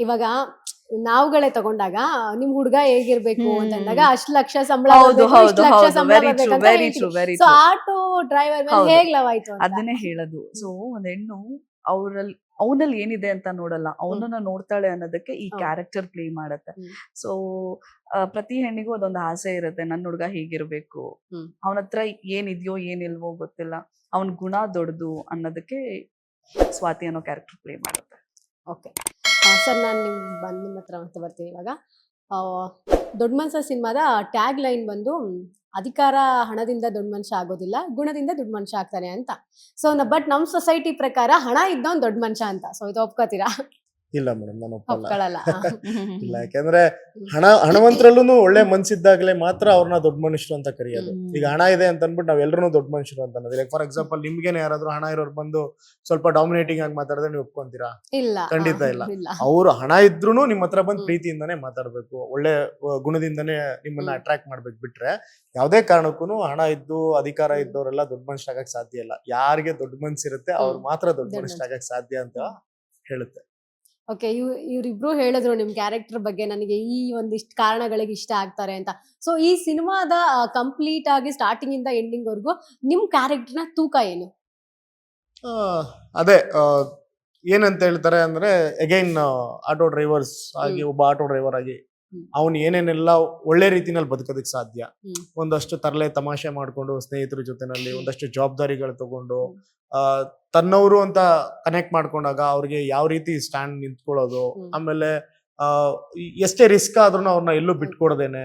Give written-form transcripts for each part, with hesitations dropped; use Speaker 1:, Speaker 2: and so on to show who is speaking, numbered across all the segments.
Speaker 1: ಇವಾಗ ನಾವುಗಳೇ ತಗೊಂಡಾಗ ನಿಮ್ ಹುಡುಗ ಹೇಗಿರ್ಬೇಕು ಅಂತ ಅಂದಾಗ ಅಷ್ಟ್ ಲಕ್ಷ ಸಂಬಳ
Speaker 2: ಹೌದು
Speaker 1: ಬರ್ಬೇಕು,
Speaker 2: ಹೌದು
Speaker 1: ಇಷ್ಟ್ ಲಕ್ಷ
Speaker 2: ಹೌದು
Speaker 1: ಸಂಬಳ
Speaker 2: ವೆರಿ ಟ್ರೂ
Speaker 1: ಬರ್ಬೇಕಂತ
Speaker 2: ವೆರಿ
Speaker 1: ಹೇಳ್ತೀವಿ.
Speaker 2: True very
Speaker 1: so
Speaker 2: true
Speaker 1: auto driver ಮೇಲೆ
Speaker 2: ಹೌದು.
Speaker 1: ಹೇಗ್ ಲವ್ ಆಯ್ತು ಅಂತ.
Speaker 2: ಅದನ್ನೇ ಹೇಳೋದು. ಸೊ ಒಂದ್ ಹೆಣ್ಣು ಅವನಲ್ಲಿ ಏನಿದೆ ಅಂತ ನೋಡಲ್ಲ, ಅವನನ್ನ ನೋಡ್ತಾಳೆ ಅನ್ನೋದಕ್ಕೆ ಈ
Speaker 1: ಹೌದು.
Speaker 2: ಕ್ಯಾರೆಕ್ಟರ್ ಪ್ಲೇ ಮಾಡತ್ತೆ. ಸೊ ಪ್ರತಿ ಹೆಣ್ಣಿಗೂ ಅದೊಂದು ಆಸೆ ಇರುತ್ತೆ, ನನ್ನ ಹುಡುಗ ಹೀಗಿರ್ಬೇಕು, ಅವನ ಹತ್ರ ಏನಿದ್ಯೋ ಏನಿಲ್ವೋ ಗೊತ್ತಿಲ್ಲ, ಅವನ್ ಗುಣ ದೊಡ್ಡದು ಅನ್ನೋದಕ್ಕೆ ಸ್ವಾತಿ ಅನ್ನೋ ಕ್ಯಾರೆಕ್ಟರ್ ಪ್ಲೇ ಮಾಡುತ್ತೆ.
Speaker 1: ಓಕೆ ಸರ್, ನಾನು ನಿಮ್ಮ ಹತ್ರ ಮತ್ತೆ ಬರ್ತೀನಿ ಇವಾಗ. ದೊಡ್ಡ ಮನುಷ್ಯ ಸಿನಿಮಾದ ಟ್ಯಾಗ್ ಲೈನ್ ಬಂದು ಅಧಿಕಾರ ಹಣದಿಂದ ದೊಡ್ಡ ಮನುಷ್ಯ ಆಗೋದಿಲ್ಲ, ಗುಣದಿಂದ ದೊಡ್ಡ ಮನುಷ್ಯ ಆಗ್ತಾನೆ ಅಂತ. ಸೊ ಬಟ್ ನಮ್ ಸೊಸೈಟಿ ಪ್ರಕಾರ ಹಣ ಇದ್ದವನ್ ದೊಡ್ಡ ಮನುಷ್ಯ ಅಂತ. ಸೊ ಇದು ಒಪ್ಕೋತೀರಾ?
Speaker 3: ಇಲ್ಲ ಮೇಡಮ್, ನಾನು ಒಪ್ಪಲ್ಲ.
Speaker 1: ಒಪ್ಕೊಳ್ಳಲ್ಲ.
Speaker 3: ಇಲ್ಲ, ಯಾಕಂದ್ರೆ ಹಣವಂತರಲ್ಲೂ ಒಳ್ಳೆ ಮನ್ಸಿದ್ದಾಗಲೇ ಮಾತ್ರ ಅವ್ರನ್ನ ದೊಡ್ಡ ಮನುಷ್ಯರು ಅಂತ ಕರೆಯೋದು. ಈಗ ಹಣ ಇದೆ ಅಂತ ಅನ್ಬಿಟ್ಟು ನಾವ್ ಎಲ್ರು ದೊಡ್ಡ ಮನುಷ್ಯರು ಅಂತ ಅನ್ನೋದು. ಲೈಕ್ ಫಾರ್ ಎಕ್ಸಾಂಪಲ್, ನಿಮ್ಗೇನೆ ಯಾರಾದ್ರೂ ಹಣ ಇರೋರು ಬಂದು ಸ್ವಲ್ಪ ಡಾಮಿನೇಟಿಂಗ್ ಆಗಿ ಮಾತಾಡಿದ್ರೆ ನೀವು ಒಪ್ಕೊಂತೀರಾ?
Speaker 1: ಇಲ್ಲ,
Speaker 3: ಖಂಡಿತ ಇಲ್ಲ. ಅವ್ರು ಹಣ ಇದ್ರೂನು ನಿಮ್ ಹತ್ರ ಬಂದ್ ಪ್ರೀತಿಯಿಂದಾನೇ ಮಾತಾಡ್ಬೇಕು, ಒಳ್ಳೆ ಗುಣದಿಂದಾನೇ ನಿಮ್ಮನ್ನ ಅಟ್ರಾಕ್ಟ್ ಮಾಡ್ಬೇಕು. ಬಿಟ್ರೆ ಯಾವ್ದೇ ಕಾರಣಕ್ಕೂ ಹಣ ಇದ್ದು ಅಧಿಕಾರ ಇದ್ದವರೆಲ್ಲ ದೊಡ್ಡ ಮನುಷ್ಯರಾಗಕ್ ಸಾಧ್ಯ ಇಲ್ಲ. ಯಾರಿಗೆ ದೊಡ್ಡ ಮನ್ಸಿರುತ್ತೆ ಅವ್ರು ಮಾತ್ರ ದೊಡ್ಡ ಮನುಷ್ಯರಾಗಕ್ ಸಾಧ್ಯ ಅಂತ ಹೇಳುತ್ತೆ.
Speaker 1: ಓಕೆ, ಇವ್ರಿಬ್ರು ಹೇಳಿದ್ರು ನಿಮ್ ಕ್ಯಾರೆಕ್ಟರ್ ಬಗ್ಗೆ, ನನಗೆ ಈ ಒಂದಿಷ್ಟು ಕಾರಣಗಳಿಗೆ ಇಷ್ಟ ಆಗ್ತಾರೆ ಅಂತ. ಸೊ ಈ ಸಿನಿಮಾದ ಕಂಪ್ಲೀಟ್ ಆಗಿ ಸ್ಟಾರ್ಟಿಂಗ್ ಇಂದ ಎಂಡಿಂಗ್ ವರ್ಗು ನಿಮ್ ಕ್ಯಾರೆಕ್ಟರ್ನ ತೂಕ ಏನು?
Speaker 3: ಅದೇ ಏನಂತ ಹೇಳ್ತಾರೆ ಅಂದ್ರೆ, ಅಗೈನ್ ಆಟೋ ಡ್ರೈವರ್ಸ್ ಆಗಿ, ಒಬ್ಬ ಆಟೋ ಡ್ರೈವರ್ ಆಗಿ ಅವ್ನು ಏನೇನೆಲ್ಲ ಒಳ್ಳೆ ರೀತಿನಲ್ಲಿ ಬದುಕೋದಕ್ಕೆ ಸಾಧ್ಯ, ಒಂದಷ್ಟು ತರಲೆ ತಮಾಷೆ ಮಾಡ್ಕೊಂಡು ಸ್ನೇಹಿತರ ಜೊತೆನಲ್ಲಿ ಒಂದಷ್ಟು ಜವಾಬ್ದಾರಿಗಳು ತಗೊಂಡು ತನ್ನವರು ಅಂತ ಕನೆಕ್ಟ್ ಮಾಡ್ಕೊಂಡಾಗ ಅವ್ರಿಗೆ ಯಾವ ರೀತಿ ಸ್ಟ್ಯಾಂಡ್ ನಿಂತ್ಕೊಳ್ಳೋದು, ಆಮೇಲೆ ಎಷ್ಟೇ ರಿಸ್ಕ್ ಆದ್ರೂ ಅವ್ರನ್ನ ಎಲ್ಲೂ ಬಿಟ್ಕೊಡದೇನೆ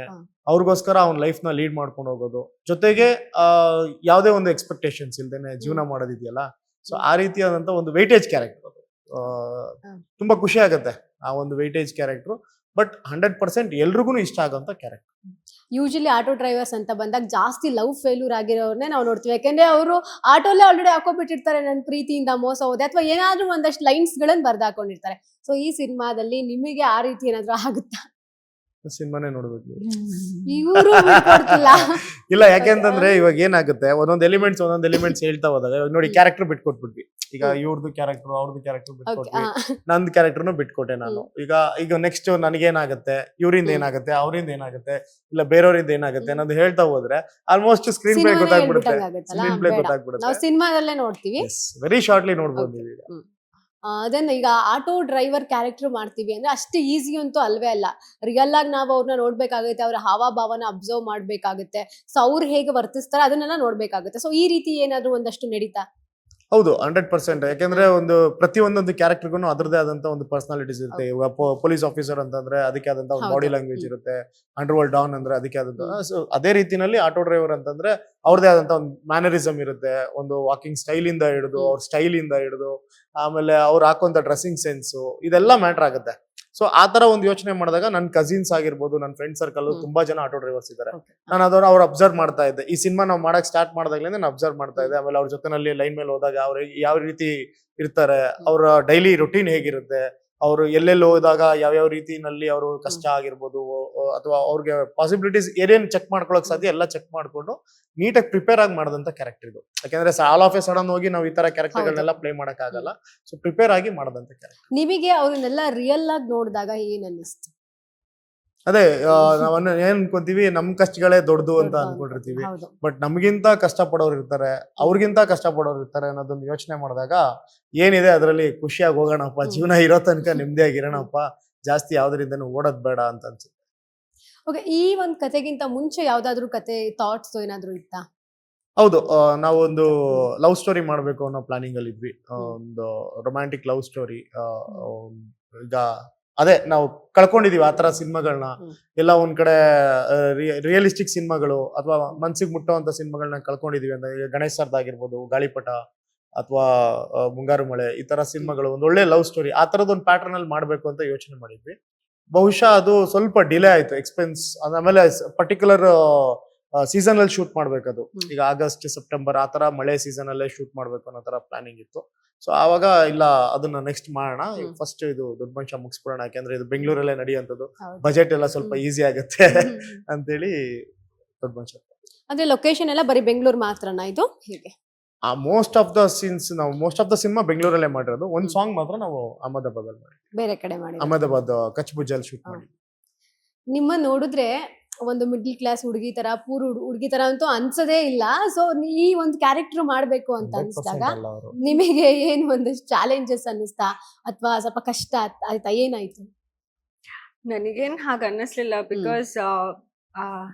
Speaker 3: ಅವ್ರಿಗೋಸ್ಕರ ಅವ್ನ ಲೈಫ್ ನ ಲೀಡ್ ಮಾಡ್ಕೊಂಡು ಹೋಗೋದು, ಜೊತೆಗೆ ಯಾವ್ದೇ ಒಂದು ಎಕ್ಸ್ಪೆಕ್ಟೇಷನ್ಸ್ ಇಲ್ದೇನೆ ಜೀವನ ಮಾಡೋದಿದೆಯಲ್ಲ. ಸೊ ಆ ರೀತಿಯಾದಂತ ಒಂದು ವೆಯ್ಟೇಜ್ ಕ್ಯಾರೆಕ್ಟರ್ ಅದು. ತುಂಬಾ ಖುಷಿ ಆಗತ್ತೆ ಆ ಒಂದು ವೆಯ್ಟೇಜ್ ಕ್ಯಾರೆಕ್ಟರ್. ಬಟ್ 100% ಎಲ್ರಿಗೂ ಇಷ್ಟ ಆಗೋಂತ ಕ್ಯಾರೆಕ್ಟರ್.
Speaker 1: ಯೂಶಲಿ ಆಟೋ ಡ್ರೈವರ್ಸ್ ಅಂತ ಬಂದಾಗ ಜಾಸ್ತಿ ಲವ್ ಫೇಲ್ಯೂರ್ ಆಗಿರೋರ್ನೇ ನಾವು ನೋಡ್ತೀವಿ. ಯಾಕಂದ್ರೆ ಅವರು ಆಟೋಲ್ಲೇ ಆಲ್ರೆಡಿ ಹಾಕೋಬಿಟ್ಟಿರ್ತಾರೆ, ನನ್ನ ಪ್ರೀತಿಯಿಂದ ಮೋಸ ಹೋದೆ ಅಥವಾ ಏನಾದ್ರೂ ಒಂದಷ್ಟು ಲೈನ್ಸ್ ಗಳನ್ನ ಬರ್ದಾಕೊಂಡಿರ್ತಾರೆ. ಸೊ ಈ ಸಿನಿಮಾದಲ್ಲಿ ನಿಮಗೆ ಆ ರೀತಿ ಏನಾದ್ರೂ ಆಗುತ್ತಾ?
Speaker 3: ಸಿನಿಮಾನೇ ನೋಡ್ಬೇಕು.
Speaker 1: ಇವರು
Speaker 3: ಇಲ್ಲ, ಯಾಕೆಂತಂದ್ರೆ ಇವಾಗ ಏನಾಗುತ್ತೆ, ಒಂದೊಂದ್ ಎಲಿಮೆಂಟ್ಸ್ ಹೇಳ್ತಾ ಹೋದಾಗ, ಇವಾಗ ನೋಡಿ ಕ್ಯಾರೆಕ್ಟರ್ ಬಿಟ್ಕೊಟ್ಬಿಟ್ವಿ. ಈಗ ಇವ್ರದ್ದು ಕ್ಯಾರೆಕ್ಟರ್ ಅವ್ರದ್ದು ಕ್ಯಾರೆಕ್ಟರ್ ಬಿಟ್ಕೊಟ್ವಿ, ನಂದ್ ಕ್ಯಾರೆಕ್ಟರ್ನು ಬಿಟ್ಕೊಟ್ಟೆ ನಾನು. ಈಗ ನೆಕ್ಸ್ಟ್ ನನಗೇನಾಗುತ್ತೆ, ಇವ್ರಿಂದ ಏನಾಗುತ್ತೆ, ಅವ್ರಿಂದ ಏನಾಗುತ್ತೆ, ಇಲ್ಲ ಬೇರೆಯವ್ರಿಂದ ಏನಾಗುತ್ತೆ ಅನ್ನೋದು ಹೇಳ್ತಾ ಹೋದ್ರೆ ಆಲ್ಮೋಸ್ಟ್ ಸ್ಕ್ರೀನ್ ಪ್ಲೇ ಗೊತ್ತಾಗ್ಬಿಡುತ್ತೆ.
Speaker 1: ನಾವು ಸಿನಿಮಾದಲ್ಲೇ ನೋಡ್ತೀವಿ,
Speaker 3: ವೆರಿ ಶಾರ್ಟ್ಲಿ ನೋಡ್ಬೋದು ನೀವು. ಈಗ
Speaker 1: ಅದನ್ನ ಈಗ ಆಟೋ ಡ್ರೈವರ್ ಕ್ಯಾರೆಕ್ಟರ್ ಮಾಡ್ತೀವಿ ಅಂದ್ರೆ ಅಷ್ಟು ಈಸಿ ಅಂತೂ ಅಲ್ವೇ ಅಲ್ಲ. ರಿಯಲ್ ಆಗಿ ನಾವು ಅವ್ರನ್ನ ನೋಡ್ಬೇಕಾಗುತ್ತೆ, ಅವ್ರ ಹಾವಭಾವನ ಅಬ್ಸರ್ವ್ ಮಾಡ್ಬೇಕಾಗುತ್ತೆ. ಸೊ ಅವ್ರು ಹೇಗೆ ವರ್ತಿಸ್ತಾರೆ ಅದನ್ನೆಲ್ಲ ನೋಡ್ಬೇಕಾಗುತ್ತೆ. ಸೊ ಈ ರೀತಿ ಏನಾದ್ರು ಒಂದಷ್ಟು ನಡೀತಾ?
Speaker 3: ಹೌದು, 100%. ಯಾಕೆಂದ್ರೆ ಪ್ರತಿಯೊಂದೊಂದು ಕ್ಯಾರೆಕ್ಟರ್ಗೂ ಅದರದೇ ಆದಂತ ಒಂದು ಪರ್ಸನಾಲಿಟೀಸ್ ಇರುತ್ತೆ. ಇವಾಗ ಪೊಲೀಸ್ ಆಫೀಸರ್ ಅಂತಂದ್ರೆ ಅದಕ್ಕೆ ಆದಂತ ಒಂದು ಬಾಡಿ ಲ್ಯಾಂಗ್ವೇಜ್ ಇರುತ್ತೆ, ಅಂಡರ್ ವರ್ಲ್ಡ್ ಡಾನ್ ಅಂದ್ರೆ ಅದಕ್ಕೆ ಆದಂತ. ಸೊ ಅದೇ ರೀತಿನಲ್ಲಿ ಆಟೋ ಡ್ರೈವರ್ ಅಂತಂದ್ರೆ ಅವ್ರದೇ ಆದಂತ ಒಂದು ಮ್ಯಾನರಿಸಮ್ ಇರುತ್ತೆ, ಒಂದು ವಾಕಿಂಗ್ ಸ್ಟೈಲ್ ಇಂದ ಹಿಡಿದು, ಅವ್ರ ಸ್ಟೈಲ್ ಇಂದ ಹಿಡಿದು, ಆಮೇಲೆ ಅವ್ರು ಹಾಕುವಂತ ಡ್ರೆಸ್ಸಿಂಗ್ ಸೆನ್ಸ್, ಇದೆಲ್ಲ ಮ್ಯಾಟರ್ ಆಗುತ್ತೆ. ಸೊ ಆ ತರ ಒಂದು ಯೋಚನೆ ಮಾಡಿದಾಗ ನನ್ನ ಕಸಿನ್ಸ್ ಆಗಿರ್ಬೋದು, ನನ್ನ ಫ್ರೆಂಡ್ ಸರ್ಕಲ್ ತುಂಬಾ ಜನ ಆಟೋ ಡ್ರೈವರ್ಸ್ ಇದ್ದಾರೆ. ನಾನು ಅದನ್ನ ಅವ್ರು ಅಬ್ಸರ್ವ್ ಮಾಡ್ತಾ ಇದ್ದೆ. ಈ ಸಿನಿಮಾ ನಾವು ಮಾಡಕ್ ಸ್ಟಾರ್ಟ್ ಮಾಡಿದಾಗ್ಲಿಂದ ನಾನು ಅಬ್ಸರ್ವ್ ಮಾಡ್ತಾ ಇದ್ದೆ. ಆಮೇಲೆ ಅವ್ರ ಜೊತೆನಲ್ಲಿ ಲೈನ್ ಮೇಲೆ ಹೋದಾಗ ಅವ್ರು ಯಾವ ರೀತಿ ಇರ್ತಾರೆ, ಅವರ ಡೈಲಿ ರೊಟೀನ್ ಹೇಗಿರುತ್ತೆ, ಅವರು ಎಲ್ಲೆಲ್ಲಿ ಹೋದಾಗ ಯಾವ್ಯಾವ ರೀತಿನಲ್ಲಿ ಅವರು ಕಷ್ಟ ಆಗಿರ್ಬೋದು, ಅಥವಾ ಅವ್ರಿಗೆ ಪಾಸಿಬಿಲಿಟೀಸ್ ಏನೇನ್ ಚೆಕ್ ಮಾಡ್ಕೊಳಕ್ ಸಾಧ್ಯ ಎಲ್ಲ ಚೆಕ್ ಮಾಡ್ಕೊಂಡು ನೀಟಾಗಿ ಪ್ರಿಪೇರ್ ಆಗಿ ಮಾಡಿದಂತ ಕ್ಯಾರೆಕ್ಟರ್ ಇದು. ಯಾಕಂದ್ರೆ ಆಲ್ ಆಫ್ ಎ ಸಡನ್ ಹೋಗಿ ನಾವು ಈ ತರ ಕ್ಯಾರೆಕ್ಟರ್ಗಳನ್ನೆಲ್ಲ ಪ್ಲೇ ಮಾಡಕ್ ಆಗಲ್ಲ. ಸೊ ಪ್ರಿಪೇರ್ ಆಗಿ ಮಾಡದಂತ ಕ್ಯಾರೆಕ್ಟರ್.
Speaker 1: ನಿಮಗೆ ಅವ್ರನ್ನೆಲ್ಲ ರಿಯಲ್ ಆಗಿ ನೋಡಿದಾಗ ಏನ್ ಅನ್ನಿಸ್ತು?
Speaker 3: ಅದೇ ನಾವನ್ನ ಏನ್ ಅನ್ಕೊಂತೀವಿ, ನಮ್ ಕಷ್ಟಗಳೇ ದೊಡ್ಡದು ಅಂತ ಅನ್ಕೊಂಡಿರ್ತೀವಿ. ಬಟ್ ನಮ್ಗಿಂತ ಕಷ್ಟ ಪಡೋರು ಇರ್ತಾರೆ, ಅವ್ರಿಗಿಂತ ಕಷ್ಟ ಪಡೋರು ಇರ್ತಾರೆ ಅನ್ನೋದನ್ನ ಯೋಚನೆ ಮಾಡಿದಾಗ ಏನಿದೆ ಅದ್ರಲ್ಲಿ ಖುಷಿಯಾಗಿ ಹೋಗೋಣಪ್ಪ, ಜೀವನ ಇರೋ ತನಕ ನೆಮ್ಮದಿಯಾಗಿರೋಣಪ್ಪ, ಜಾಸ್ತಿ ಯಾವ್ದ್ರಿಂದನೂ ಓಡೋದ್ ಬೇಡ ಅಂತ ಅನ್ಸುತ್ತೆ.
Speaker 1: ಓಕೆ, ಈ ಒಂದ್ ಕತೆಗಿಂತ ಮುಂಚೆ ಯಾವ್ದಾದ್ರು ಕತೆ ಥಾಟ್ಸ್ ಏನಾದ್ರು ಇತ್ತಾ?
Speaker 3: ಹೌದು, ನಾವೊಂದು ಲವ್ ಸ್ಟೋರಿ ಮಾಡ್ಬೇಕು ಅನ್ನೋ ಪ್ಲಾನಿಂಗ್ ಅಲ್ಲಿ ಇದ್ವಿ. ಒಂದು ರೊಮ್ಯಾಂಟಿಕ್ ಲವ್ ಸ್ಟೋರಿ. ಈಗ ಅದೇ ನಾವು ಕಳ್ಕೊಂಡಿದೀವಿ ಆ ತರ ಸಿನಿಮಾಗಳನ್ನ ಎಲ್ಲ. ಒಂದ್ ಕಡೆ ರಿಯಲಿಸ್ಟಿಕ್ ಸಿನಿಮಾಗಳು ಅಥವಾ ಮನ್ಸಿಗೆ ಮುಟ್ಟುವಂತ ಸಿನಿಮಾಗಳನ್ನ ಕಳ್ಕೊಂಡಿದೀವಿ ಅಂತ. ಈಗ ಗಣೇಶ್ ಸರ್ದಾಗಿರ್ಬೋದು, ಗಾಳಿಪಟ ಅಥವಾ ಮುಂಗಾರು ಮಳೆ, ಈ ತರ ಸಿನಿಮಾಗಳು ಒಂದೊಳ್ಳೆ ಲವ್ ಸ್ಟೋರಿ ಆ ತರದ್ ಒಂದು ಪ್ಯಾಟರ್ನ್ ಅಲ್ಲಿ ಮಾಡ್ಬೇಕು ಅಂತ ಯೋಚನೆ ಮಾಡಿದ್ವಿ. ಬಹುಶಃ ಅದು ಸ್ವಲ್ಪ ಡಿಲೇ ಆಯ್ತು, ಎಕ್ಸ್ಪೆನ್ಸ್. ಆಮೇಲೆ ಪರ್ಟಿಕ್ಯುಲರ್ ಸೀಸನ್ ಅಲ್ಲಿ ಶೂಟ್ ಮಾಡ್ಬೇಕದು. ಈಗ ಆಗಸ್ಟ್ ಸೆಪ್ಟೆಂಬರ್ ಆ ತರ ಮಳೆ ಸೀಸನ್ ಅಲ್ಲೇ ಶೂಟ್ ಮಾಡ್ಬೇಕು ಅನ್ನೋ ತರ ಪ್ಲಾನಿಂಗ್ ಇತ್ತು. ಸೊ ಆವಾಗ ಇಲ್ಲ, ಅದನ್ನ ನೆಕ್ಸ್ಟ್ ಮಾಡೋಣ, ಫಸ್ಟ್ ಇದು ದೊಡ್ಡ ಮನುಷ್ಯ ಮುಗಿಸ್ಬಿಡೋಣ, ಯಾಕಂದ್ರೆ ಇದು ಬೆಂಗಳೂರಲ್ಲೇ ನಡೆಯುವಂಥದ್ದು, ಬಜೆಟ್ ಎಲ್ಲ ಸ್ವಲ್ಪ ಈಸಿ ಆಗುತ್ತೆ ಅಂತೇಳಿ ದೊಡ್ಡ ಮನುಷ್ಯ.
Speaker 1: ಅಂದ್ರೆ ಲೊಕೇಶನ್ ಎಲ್ಲ ಬರೀ ಬೆಂಗಳೂರು ಮಾತ್ರನಾ ಇದು? ಹೇಗೆ?
Speaker 3: ಮೋಸ್ಟ್ ಆಫ್ ದ ಸೀನ್ಸ್ ನಾವು ಮೋಸ್ಟ್ ಆಫ್ ದ ಸಿನಿಮಾ ಬೆಂಗಳೂರಲ್ಲೇ ಮಾಡಿರೋದು. ಒಂದ್ ಸಾಂಗ್ ಮಾತ್ರ ನಾವು ಅಹಮದಾಬಾದ್ ಅಲ್ಲಿ ಮಾಡಿ,
Speaker 1: ಬೇರೆ ಕಡೆ ಮಾಡಿ.
Speaker 3: ಅಹಮದಾಬಾದ್ ಕಚ್ ಭುಜಲ್ ಶೂಟ್ ಮಾಡಿ.
Speaker 1: ನಿಮ್ಮ ನೋಡಿದ್ರೆ ಒಂದು ಮಿಡ್ಲ್ ಕ್ಲಾಸ್ ಹುಡುಗಿ ತರ ಹುಡುಗಿ ತರ ಅಂತೂ ಅನ್ಸದೇ ಇಲ್ಲ. ಸೊ ಈ ಒಂದು ಕ್ಯಾರೆಕ್ಟರ್ ಮಾಡ್ಬೇಕು ಅಂತ
Speaker 3: 100%
Speaker 1: ಅನ್ಸಿದಾಗ
Speaker 3: ಅಲ್ಲ ಅವರು.
Speaker 1: ನಿಮಗೆ ಏನು ಒಂದಷ್ಟು ಚಾಲೆಂಜಸ್ ಅನ್ನಿಸ್ತಾ ಅಥವಾ ಸ್ವಲ್ಪ ಕಷ್ಟ ಆಯ್ತಾ, ಏನಾಯ್ತು?
Speaker 4: ನನಗೇನ್ ಹಾಗ ಅನ್ನಿಸ್ಲಿಲ್ಲ. ಬಿಕಾಸ್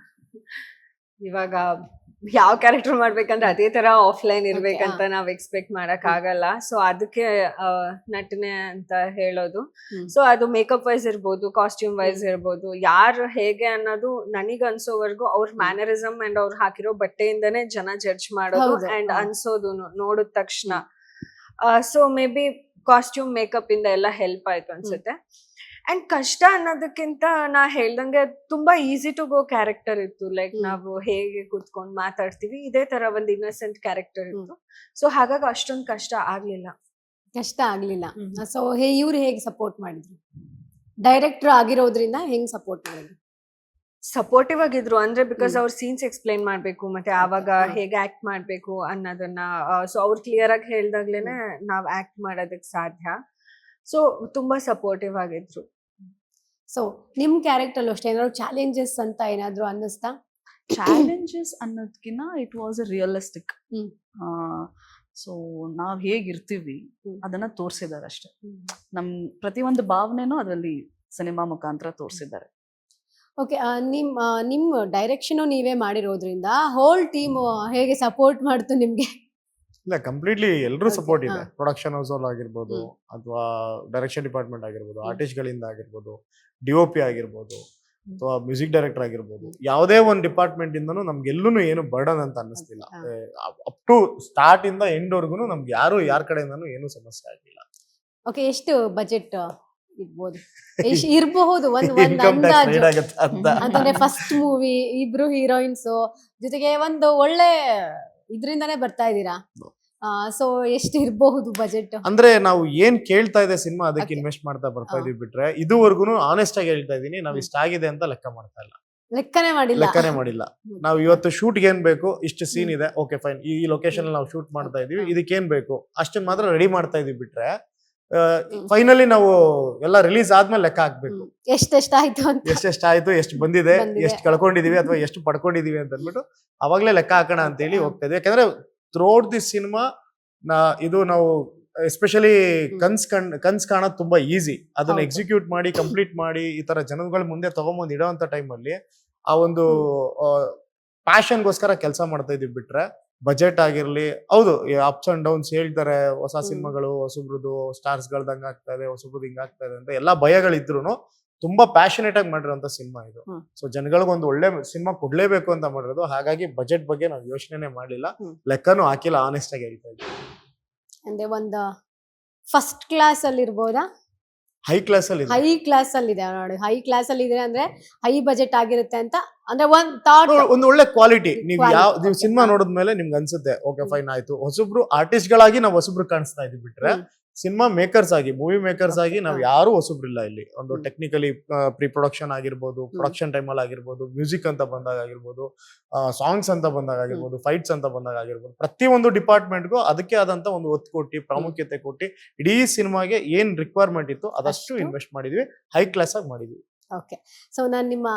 Speaker 4: ಇವಾಗ ಯಾವ ಕ್ಯಾರೆಕ್ಟರ್ ಮಾಡ್ಬೇಕಂದ್ರೆ ಅದೇ ತರ ಆಫ್ಲೈನ್ ಇರ್ಬೇಕಂತ ನಾವ್ ಎಕ್ಸ್ಪೆಕ್ಟ್ ಮಾಡಕ್ ಆಗಲ್ಲ. ಸೊ ಅದಕ್ಕೆ ನಟನೆ ಅಂತ ಹೇಳೋದು. ಸೊ ಅದು ಮೇಕಪ್ ವೈಸ್ ಇರ್ಬೋದು, ಕಾಸ್ಟ್ಯೂಮ್ ವೈಸ್ ಇರ್ಬೋದು, ಯಾರು ಹೇಗೆ ಅನ್ನೋದು ನನಗ್ ಅನ್ಸೋವರೆಗೂ ಅವ್ರ ಮ್ಯಾನರಿಸಮ್ ಅಂಡ್ ಅವ್ರು ಹಾಕಿರೋ ಬಟ್ಟೆಯಿಂದನೇ ಜನ ಜಡ್ಜ್ ಮಾಡೋದು
Speaker 1: ಹೌದು.
Speaker 4: ಅಂಡ್ ಅನ್ಸೋದು ನೋಡಿದ ತಕ್ಷಣ. So may be costume makeup ಇಂದ ಎಲ್ಲ ಹೆಲ್ಪ್ ಆಯ್ತು ಅನ್ಸುತ್ತೆ. ಅಂಡ್ ಕಷ್ಟ ಅನ್ನೋದಕ್ಕಿಂತ ನಾ ಹೇಳ್ದಂಗೆ ತುಂಬಾ ಈಸಿ ಟು ಗೋ ಕ್ಯಾರೆಕ್ಟರ್ ಇತ್ತು. ಲೈಕ್ ನಾವು ಹೇಗೆ ಕುತ್ಕೊಂಡ್ ಮಾತಾಡ್ತೀವಿ ಇದೇ ತರ ಒಂದ್ ಇನ್ನಸೆಂಟ್ ಕ್ಯಾರೆಕ್ಟರ್ ಇತ್ತು. ಸೊ ಹಾಗಾಗಿ ಅಷ್ಟೊಂದ್ ಕಷ್ಟ ಆಗ್ಲಿಲ್ಲ.
Speaker 1: ಕಷ್ಟ ಆಗ್ಲಿಲ್ಲ. ಸೊ ಇವ್ರು ಹೇಗೆ ಸಪೋರ್ಟ್ ಮಾಡಿದ್ರು? ಡೈರೆಕ್ಟರ್ ಆಗಿರೋದ್ರಿಂದ ಹೆಂಗ್ ಸಪೋರ್ಟ್ ಮಾಡಿದ್ರು?
Speaker 4: ಸಪೋರ್ಟಿವ್ ಆಗಿದ್ರು. ಅಂದ್ರೆ ಬಿಕಾಸ್ ಅವ್ರ ಸೀನ್ಸ್ ಎಕ್ಸ್ಪ್ಲೈನ್ ಮಾಡ್ಬೇಕು, ಮತ್ತೆ ಆವಾಗ ಹೇಗೆ ಆಕ್ಟ್ ಮಾಡ್ಬೇಕು ಅನ್ನೋದನ್ನ ಸೊ ಅವ್ರು ಕ್ಲಿಯರ್ ಆಗಿ ಹೇಳ್ದಾಗ್ಲೇನೆ ನಾವ್ ಆಕ್ಟ್ ಮಾಡೋದಕ್ ಸಾಧ್ಯ. ಸೊ ತುಂಬಾ ಸಪೋರ್ಟಿವ್ ಆಗಿದ್ರು.
Speaker 1: ಸೊ ನಿಮ್ ಕ್ಯಾರೆಕ್ಟರ್ ಅಷ್ಟೇ ಏನಾದ್ರು ಚಾಲೆಂಜಸ್ ಅಂತ ಏನಾದ್ರು ಅನ್ನಿಸ್ತಾ?
Speaker 2: ಚಾಲೆಂಜಸ್ ಅನ್ನೋದ್ಕಿನ್ನ it was a realistic. So ನಾವ್ ಹೇಗಿರ್ತೀವಿ ಅದನ್ನ ತೋರ್ಸಿದ್ದಾರೆ ಅಷ್ಟೇ. ನಮ್ ಪ್ರತಿಯೊಂದು ಭಾವನೆನೂ ಅದರಲ್ಲಿ ಸಿನಿಮಾ ಮುಖಾಂತರ ತೋರ್ಸಿದ್ದಾರೆ.
Speaker 1: ಓಕೆ, ನಿಮ್ ಡೈರೆಕ್ಷನ್ ನೀವೇ ಮಾಡಿರೋದ್ರಿಂದ ಹೋಲ್ ಟೀಮ್ ಹೇಗೆ ಸಪೋರ್ಟ್ ಮಾಡ್ತು ನಿಮ್ಗೆ?
Speaker 3: ಇಲ್ಲ, ಕಂಪ್ಲೀಟ್ಲಿ ಎಲ್ಲರೂ ಸಪೋರ್ಟ್ ಇದೆ.
Speaker 1: ಹಾ.
Speaker 3: ಪ್ರೊಡಕ್ಷನ್ ಹೌಸ್ ಅಲ್ಲಿ ಆಗಿರ್ಬೋದು, ಅಥವಾ ಡೈರೆಕ್ಷನ್ ಡಿಪಾರ್ಟ್ಮೆಂಟ್ ಆಗಿರ್ಬೋದು, ಆರ್ಟಿಸ್ಟ್ ಗಳಿಂದ ಆಗಿರ್ಬೋದು, DOP ಆಗಿರ್ಬೋದು, ಅಥವಾ ಮ್ಯೂಸಿಕ್ ಡೈರೆಕ್ಟರ್ ಆಗಿರ್ಬೋದು, ಯಾವುದೇ ಒಂದು ಡಿಪಾರ್ಟ್ಮೆಂಟ್ ಇಂದನೂ ನಮ್ಗೆಲ್ಲೂ ಏನು ಬರ್ಡನ್ ಅಂತ ಅನ್ನಿಸ್ತಿಲ್ಲ. ಅಪ್ ಟು ಸ್ಟಾರ್ಟ್ ಇಂದ ಎಂಡ್ ವರ್ಗುನು ನಮ್ಗೆ ಯಾರ ಕಡೆಯಿಂದನೂ ಏನು ಸಮಸ್ಯೆ ಆಗಿಲ್ಲ.
Speaker 1: ಓಕೆ, ಎಷ್ಟು ಬಜೆಟ್ ಇರ್ಬೋದು? ಇರಬಹುದು ಒಂದು
Speaker 3: Income tax
Speaker 1: ಅಂದಾಜು.
Speaker 3: paid ಆಗತ್ತೆ ಅಂತ.
Speaker 1: ಅಂತಂದ್ರೆ ಫಸ್ಟ್ ಮೂವಿ, ಇಬ್ರು ಹೀರೋಯಿನ್ಸ್ ಜೊತೆಗೆ ಒಂದು ಒಳ್ಳೆ ಇದ್ರಿಂದಾನೇ ಬರ್ತಾ ಇದ್ದೀರಾ. ಸೊ ಎಷ್ಟು ಇರಬಹುದು ಬಜೆಟ್?
Speaker 3: ಅಂದ್ರೆ ನಾವು ಏನ್ ಕೇಳ್ತಾ ಇದೆ ಸಿನಿಮಾ ಅದಕ್ಕೆ
Speaker 1: Okay.
Speaker 3: ಇನ್ವೆಸ್ಟ್ ಮಾಡ್ತಾ ಬರ್ತಾ ಇದೀವಿ ಬಿಟ್ರೆ, ಇದುವರೆಗೂ ಆನೆಸ್ಟ್ ಆಗಿ ಹೇಳ್ತಾ ಇದೀನಿ, ನಾವ್ ಇಷ್ಟ ಆಗಿದೆ ಅಂತ ಲೆಕ್ಕ ಮಾಡ್ತಾ ಇಲ್ಲ,
Speaker 1: ಲೆಕ್ಕನೇ ಮಾಡಿಲ್ಲ.
Speaker 3: ಲೆಕ್ಕನೇ ಮಾಡಿಲ್ಲ. ನಾವು ಇವತ್ತು ಶೂಟ್ ಏನ್ ಬೇಕು, ಇಷ್ಟು ಸೀನ್ ಇದೆ, ಓಕೆ ಫೈನ್, ಈ ಲೊಕೇಶನ್ ಅಲ್ಲಿ ನಾವು ಶೂಟ್ ಮಾಡ್ತಾ ಇದೀವಿ, ಇದಕ್ಕೆ ಏನ್ ಬೇಕು ಅಷ್ಟನ್ನ ಮಾತ್ರ ರೆಡಿ ಮಾಡ್ತಾ ಇದೀವಿ ಬಿಟ್ರೆ, ಫೈನಲಿ ನಾವು ಎಲ್ಲ ರಿಲೀಸ್ ಆದ್ಮೇಲೆ ಲೆಕ್ಕ ಹಾಕ್ಬೇಕು.
Speaker 1: ಎಷ್ಟೆಷ್ಟಾಯ್ತು ಅಂತ.
Speaker 3: ಎಷ್ಟೆಷ್ಟಾಯ್ತು, ಎಷ್ಟು ಬಂದಿದೆ,
Speaker 1: ಬಂದಿದೆ.
Speaker 3: ಎಷ್ಟು ಕಳ್ಕೊಂಡಿದೀವಿ ಅಥವಾ ಎಷ್ಟು ಪಡ್ಕೊಂಡಿದೀವಿ ಅಂತ ಅಂದ್ಬಿಟ್ಟು ಅವಾಗ್ಲೇ ಲೆಕ್ಕ ಹಾಕೋಣ ಅಂತ ಹೇಳಿ ಹೋಗ್ತಾ ಇದ್ವಿ. ಯಾಕಂದ್ರೆ ಥ್ರೂಔಟ್ ದಿ ಸಿನಿಮಾ ಇದು ನಾವು ಎಸ್ಪೆಷಲಿ ಕನ್ಸ್ ಕಾಣೋದು ತುಂಬಾ ಈಸಿ. ಅದನ್ನ
Speaker 1: ಹೌದು.
Speaker 3: ಎಕ್ಸಿಕ್ಯೂಟ್ ಮಾಡಿ ಕಂಪ್ಲೀಟ್ ಮಾಡಿ ಈ ತರ ಜನಗಳ ಮುಂದೆ ತಗೊಂಬಂದ್ ಇಡೋಂತ ಟೈಮಲ್ಲಿ ಆ ಒಂದು ಪ್ಯಾಷನ್ಗೋಸ್ಕರ ಕೆಲಸ ಮಾಡ್ತಾ ಇದೀವಿ ಬಿಟ್ರೆ, ಬಜೆಟ್ ಆಗಿರ್ಲಿ, ಹೌದು ಅಪ್ಸ್ ಅಂಡ್ ಡೌನ್ಸ್ ಹೇಳ್ತಾರೆ, ಹೊಸ ಸಿನಿಮಾಗಳು ಹೊಸಬ್ರದ್ದು ಸ್ಟಾರ್ಸ್ ಗಳದಂಗ ಆಗ್ತಾ ಇದೆ, ಹೊಸಬ್ರದ್ದು ಹಿಂಗ ಆಗ್ತಾ ಇದೆ ಅಂತ ಎಲ್ಲಾ ಭಯಗಳಿದ್ರು ತುಂಬಾ ಪ್ಯಾಷನೇಟ್ ಆಗಿ ಮಾಡಿರೋಂತ ಸಿನಿಮಾ ಇದು. ಸೊ ಜನಗಳಿಗೆ ಒಂದು ಒಳ್ಳೆ ಸಿನಿಮಾ ಕೊಡ್ಲೇಬೇಕು ಅಂತ ಮಾಡಿರೋದು. ಹಾಗಾಗಿ ಬಜೆಟ್ ಬಗ್ಗೆ ನಾವು ಯೋಚನೆ ಮಾಡ್ಲಿಲ್ಲ, ಲೆಕ್ಕನೂ ಹಾಕಿಲ್ಲ, ಆನೆಸ್ಟ್ ಆಗಿ ಹೇಳ್ತಾ ಇದ್ವಿ.
Speaker 1: ಅಂದ್ರೆ ಒಂದು ಫಸ್ಟ್ ಕ್ಲಾಸ್ ಅಲ್ಲಿ ಇರ್ಬೋದಾ?
Speaker 3: ಹೈ ಕ್ಲಾಸ್ ಅಲ್ಲಿ
Speaker 1: ಹೈ ಕ್ಲಾಸ್ ಅಲ್ಲಿ ಇದೆ ನೋಡಿ. ಹೈ ಕ್ಲಾಸ್ ಅಲ್ಲಿ ಇದೆ ಅಂದ್ರೆ ಹೈ ಬಜೆಟ್ ಆಗಿರುತ್ತೆ ಅಂತ ಅಂದ್ರೆ ಒಂದ್ ಥಾಟ್.
Speaker 3: ಒಂದು ಒಳ್ಳೆ ಕ್ವಾಲಿಟಿ. ನೀವು
Speaker 1: Quality,
Speaker 3: ನೀವು
Speaker 1: okay.
Speaker 3: ಸಿನಿಮಾ ನೋಡಿದ್ಮೇಲೆ ನಿಮ್ಗೆ ಅನ್ಸುತ್ತೆ ಓಕೆ ಫೈನ್ ಆಯ್ತು, ಹೊಸಬ್ರು ಆರ್ಟಿಸ್ಟ್ ಗಳಾಗಿ ನಾವು ಹೊಸಬ್ರು ಕಾಣಿಸ್ತಾ ಇದೀವಿ ಬಿಟ್ರೆ, ಸಿನಿಮಾ ಮೇಕರ್ಸ್ ಆಗಿ, ಮೂವಿ ಮೇಕರ್ಸ್ ಆಗಿ ನಾವು ಯಾರು ಹೊಸಬ್ರಿಲ್ಲ ಇಲ್ಲಿ. ಒಂದು ಟೆಕ್ನಿಕಲಿ ಪ್ರೀ ಪ್ರೊಡಕ್ಷನ್ ಆಗಿರ್ಬೋದು, ಪ್ರೊಡಕ್ಷನ್ ಟೈಮಲ್ಲಿ ಆಗಿರ್ಬೋದು, ಮ್ಯೂಸಿಕ್ ಅಂತ ಬಂದಾಗ ಆಗಿರ್ಬೋದು, ಸಾಂಗ್ಸ್ ಅಂತ ಬಂದಾಗ ಆಗಿರ್ಬೋದು, ಫೈಟ್ಸ್ ಅಂತ ಬಂದಾಗ ಆಗಿರ್ಬೋದು, ಪ್ರತಿಯೊಂದು ಡಿಪಾರ್ಟ್ಮೆಂಟ್ಗೂ ಅದಕ್ಕೆ ಆದಂತ ಒಂದು ಒತ್ತು ಕೊಟ್ಟು, ಪ್ರಾಮುಖ್ಯತೆ ಕೊಟ್ಟು, ಇಡೀ ಸಿನಿಮಾಗೆ ಏನ್ ರಿಕ್ವೈರ್ಮೆಂಟ್ ಇತ್ತು ಅದಷ್ಟು ಇನ್ವೆಸ್ಟ್ ಮಾಡಿದ್ವಿ, ಹೈ ಕ್ಲಾಸ್ ಆಗಿ ಮಾಡಿದ್ವಿ.
Speaker 1: ಓಕೆ, ಸೊ ನಾನು ನಿಮ್ಮ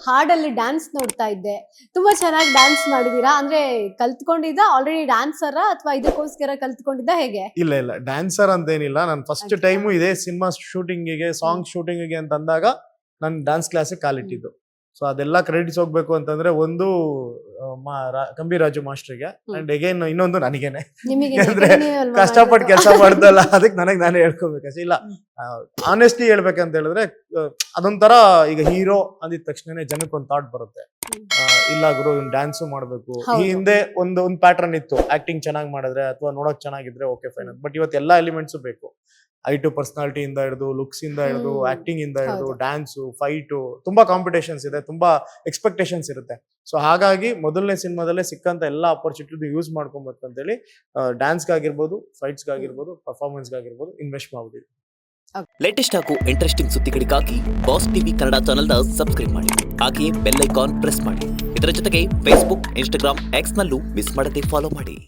Speaker 1: ಹಾಡಲ್ಲಿ ಡ್ಯಾನ್ಸ್ ನೋಡ್ತಾ ಇದ್ದೆ, ತುಂಬಾ ಚೆನ್ನಾಗಿ ಡ್ಯಾನ್ಸ್ ಮಾಡಿದೀರಾ. ಅಂದ್ರೆ ಕಲ್ತ್ಕೊಂಡಿದ್ದ ಆಲ್ರೆಡಿ ಡ್ಯಾನ್ಸರ ಅಥವಾ ಇದಕ್ಕೋಸ್ಕರ ಕಲ್ತ್ಕೊಂಡಿದ್ದ ಹೇಗೆ?
Speaker 3: ಇಲ್ಲ ಡ್ಯಾನ್ಸರ್ ಅಂತ ಏನಿಲ್ಲ. ನಾನು ಫಸ್ಟ್ ಟೈಮು ಇದೇ ಸಿನಿಮಾ ಶೂಟಿಂಗಿಗೆ, ಸಾಂಗ್ ಶೂಟಿಂಗಿಗೆ ಅಂತ ಅಂದಾಗ ನಾನು ಡ್ಯಾನ್ಸ್ ಕ್ಲಾಸಿಗೆ ಕಾಲಿಟ್ಟಿದ್ದು. ಸೊ ಅದೆಲ್ಲ ಕ್ರೆಡಿಟ್ಸ್ ಹೋಗ್ಬೇಕು ಅಂತಂದ್ರೆ ಒಂದು ಕಂಬಿ ರಾಜು ಮಾಸ್ಟರ್ಗೆ, ಅಂಡ್ ಅಗೇನ್ ಇನ್ನೊಂದು ನನಗೇನೆ.
Speaker 1: ನಿಮಗೆ
Speaker 3: ಯಾಕಂದ್ರೆ ಕಷ್ಟಪಟ್ಟು ಕೆಲಸ ಮಾಡ್ದಲ್ಲ, ಅದಕ್ಕೆ ನನಗೆ ನಾನೇ ಹೇಳ್ಕೊಬೇಕಷ್ಟೇ. ಇಲ್ಲ, ಆನೆಸ್ಟ್ಲಿ ಹೇಳ್ಬೇಕಂತ ಹೇಳಿದ್ರೆ ಅದೊಂಥರ ಈಗ ಹೀರೋ ಅಂದಿದ ತಕ್ಷಣನೇ ಜನಕ್ಕೆ ಒಂದು ಥಾಟ್ ಬರುತ್ತೆ, ಇಲ್ಲ ಗುರು ಡ್ಯಾನ್ಸು ಮಾಡ್ಬೇಕು. ಈ ಹಿಂದೆ ಒಂದು ಪ್ಯಾಟರ್ನ್ ಇತ್ತು, ಆಕ್ಟಿಂಗ್ ಚೆನ್ನಾಗಿ ಮಾಡಿದ್ರೆ ಅಥವಾ ನೋಡಕ್ ಚೆನ್ನಾಗಿದ್ರೆ ಓಕೆ ಫೈನ್ ಅಂತ. ಬಟ್ ಇವತ್ತು ಎಲ್ಲಾ ಎಲಿಮೆಂಟ್ಸು ಬೇಕು. ಐಟು ಪರ್ಸನಾಲಿಟಿ ಇಂದ ಹಿಡಿದು, ಲುಕ್ಸ್ ಇಂದ ಹಿಡಿದು, ಆಕ್ಟಿಂಗ್ ಇಂದ ಹಿಡಿದು, ಡ್ಯಾನ್ಸು, ಫೈಟು, ತುಂಬಾ ಕಾಂಪಿಟೇಷನ್ಸ್ ಇದೆ, ತುಂಬಾ ಎಕ್ಸ್ಪೆಕ್ಟೇಷನ್ಸ್ ಇರುತ್ತೆ. ಸೊ ಹಾಗಾಗಿ ಮೊದಲನೇ ಸಿನಿಮಾದಲ್ಲೇ ಸಿಕ್ಕಂತ ಎಲ್ಲಾ ಆಪರ್ಚುನಿಟಿ ಯೂಸ್ ಮಾಡ್ಕೊಬೇಕು ಅಂತೇಳಿ ಡ್ಯಾನ್ಸ್ಗಾಗಿರ್ಬೋದು, ಫೈಟ್ಸ್ಗಾಗಿರ್ಬೋದು, ಪರ್ಫಾರ್ಮೆನ್ಸ್ಗಾಗಿರ್ಬೋದು ಇನ್ವೆಸ್ಟ್ ಮಾಡ್ಬಿಟ್ಟಿದ್ವಿ.
Speaker 5: ಲೇಟೆಸ್ಟ್ ಹಾಗೂ ಇಂಟ್ರೆಸ್ಟಿಂಗ್ ಸುದ್ದಿಗಳಿಗಾಗಿ ಬಾಸ್ ಟಿವಿ ಕನ್ನಡ ಚಾನೆಲ್ನ ಸಬ್ಸ್ಕ್ರೈಬ್ ಮಾಡಿ. ಹಾಗೆಯೇ ಬೆಲ್ ಐಕಾನ್ ಪ್ರೆಸ್ ಮಾಡಿ. ಇದರ ಜೊತೆಗೆ ಫೇಸ್ಬುಕ್, ಇನ್ಸ್ಟಾಗ್ರಾಮ್, ಎಕ್ಸ್ ನಲ್ಲೂ ಮಿಸ್ ಮಾಡದೆ ಫಾಲೋ ಮಾಡಿ.